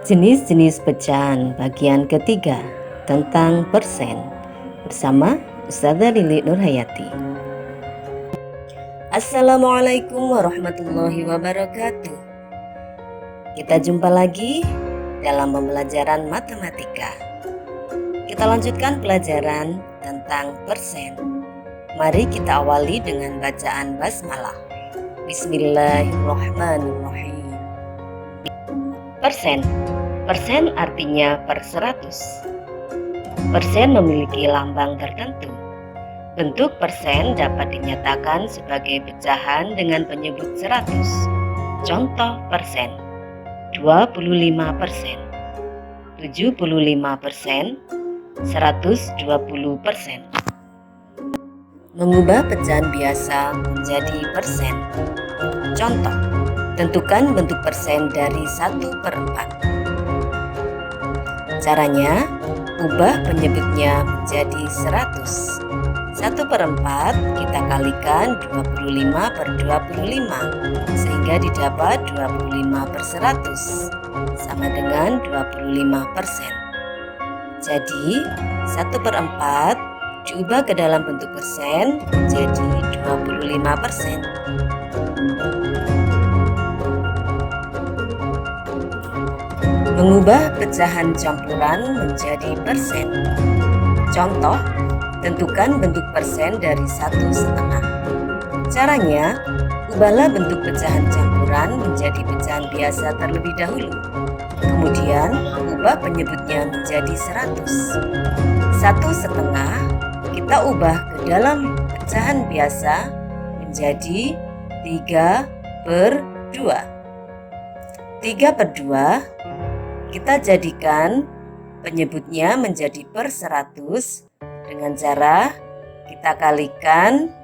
Jenis-jenis pecahan bagian ketiga tentang persen bersama Ustazah Lili Nurhayati. Assalamualaikum warahmatullahi wabarakatuh. Kita jumpa lagi dalam pembelajaran matematika. Kita lanjutkan pelajaran tentang persen. Mari kita awali dengan bacaan basmalah. Bismillahirrahmanirrahim. Persen. Persen artinya per 100. Persen memiliki lambang tertentu. Bentuk persen dapat dinyatakan sebagai pecahan dengan penyebut 100. Contoh persen: 25%, 75%, 120%. Mengubah pecahan biasa menjadi persen. Contoh, tentukan bentuk persen dari 1/4. Caranya, ubah penyebutnya menjadi 100. 1/4 kita kalikan 25/25 sehingga didapat 25/100 sama dengan 25%. Jadi 1/4 diubah ke dalam bentuk persen menjadi 25%. Mengubah pecahan campuran menjadi persen. Contoh, tentukan bentuk persen dari 1/2. Caranya, ubahlah bentuk pecahan campuran menjadi pecahan biasa terlebih dahulu. Kemudian, ubah penyebutnya menjadi 100. 1/2 kita ubah ke dalam pecahan biasa menjadi 3/2. 3/2 kita jadikan penyebutnya menjadi per 100 dengan cara kita kalikan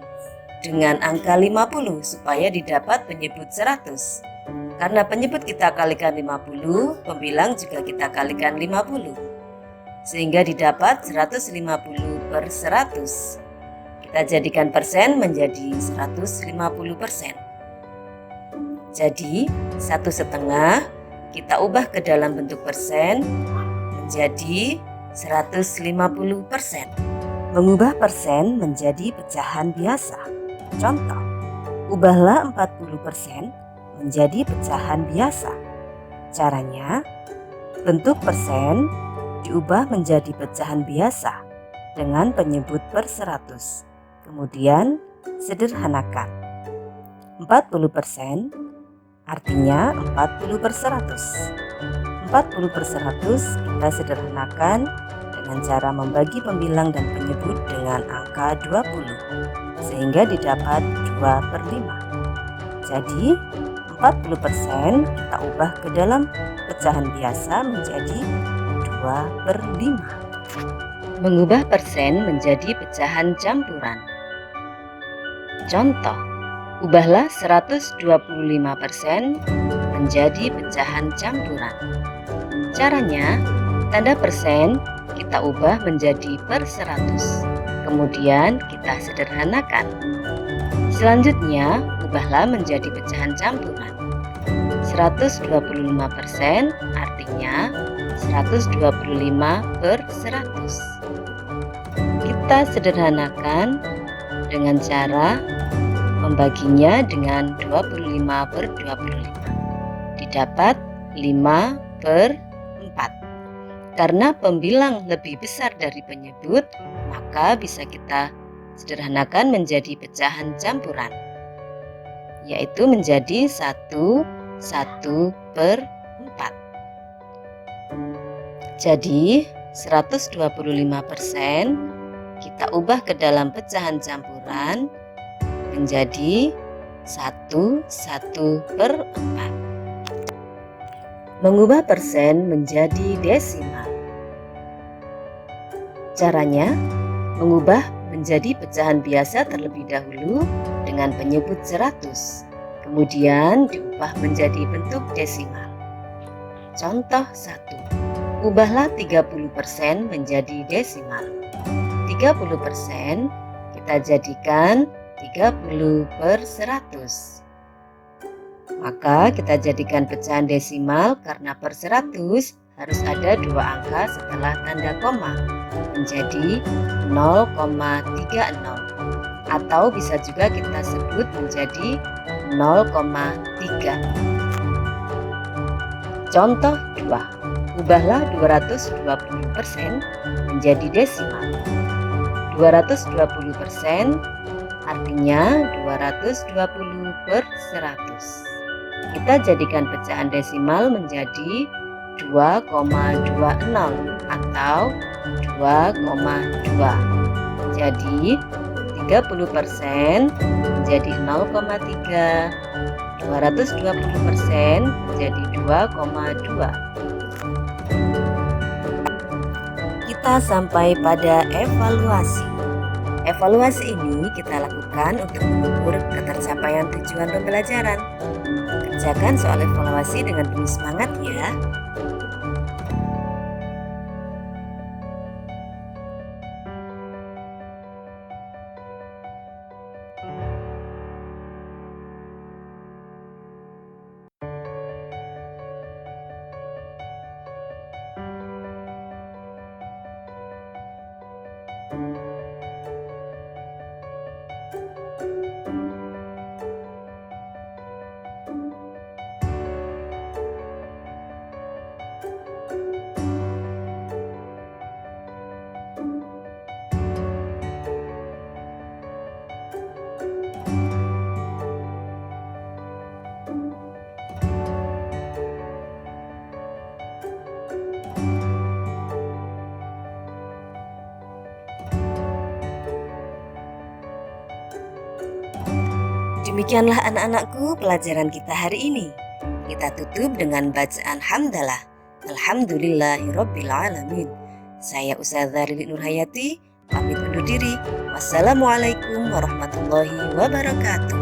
dengan angka 50 supaya didapat penyebut 100. Karena penyebut kita kalikan 50, pembilang juga kita kalikan 50. Sehingga didapat 150/100. Kita jadikan persen menjadi 150%. Jadi 1/2 kita ubah ke dalam bentuk persen menjadi 150%. Mengubah persen menjadi pecahan biasa. Contoh, ubahlah 40% menjadi pecahan biasa. Caranya, bentuk persen diubah menjadi pecahan biasa dengan penyebut per 100. Kemudian sederhanakan. 40% artinya 40/100. 40/100 kita sederhanakan dengan cara membagi pembilang dan penyebut dengan angka 20 sehingga didapat 2/5. Jadi 40% kita ubah ke dalam pecahan biasa menjadi 2/5. Mengubah persen menjadi pecahan campuran. Contoh, ubahlah 125% menjadi pecahan campuran. Caranya, tanda persen kita ubah menjadi per 100. Kemudian kita sederhanakan. Selanjutnya, ubahlah menjadi pecahan campuran. 125% artinya 125/100. Kita sederhanakan dengan cara membaginya dengan 25/25. Didapat 5/4. Karena pembilang lebih besar dari penyebut, maka bisa kita sederhanakan menjadi pecahan campuran, yaitu menjadi 1/4. Jadi 125% kita ubah ke dalam pecahan campuran menjadi 1/4. Mengubah persen menjadi desimal. Caranya, mengubah menjadi pecahan biasa terlebih dahulu dengan penyebut 100. Kemudian diubah menjadi bentuk desimal. Contoh 1. Ubahlah 30% menjadi desimal. 30% kita jadikan 30/100. Maka kita jadikan pecahan desimal karena per 100 harus ada 2 angka setelah tanda koma menjadi 0,30 atau bisa juga kita sebut menjadi 0,3. Contoh 2. Ubahlah 220% menjadi desimal. 220% artinya 220 per 100. Kita jadikan pecahan desimal menjadi 2,20 atau 2,2. Jadi 30% menjadi 0,3, 220% menjadi 2,2. Kita sampai pada evaluasi. Evaluasi ini kita lakukan untuk mengukur ketercapaian tujuan pembelajaran. Kerjakan soal evaluasi dengan penuh semangat ya. Demikianlah anak-anakku pelajaran kita hari ini. Kita tutup dengan bacaan hamdalah. Alhamdulillahirrabbilalamin. Saya Ustazah Lili Nurhayati, pamit undur diri. Wassalamualaikum warahmatullahi wabarakatuh.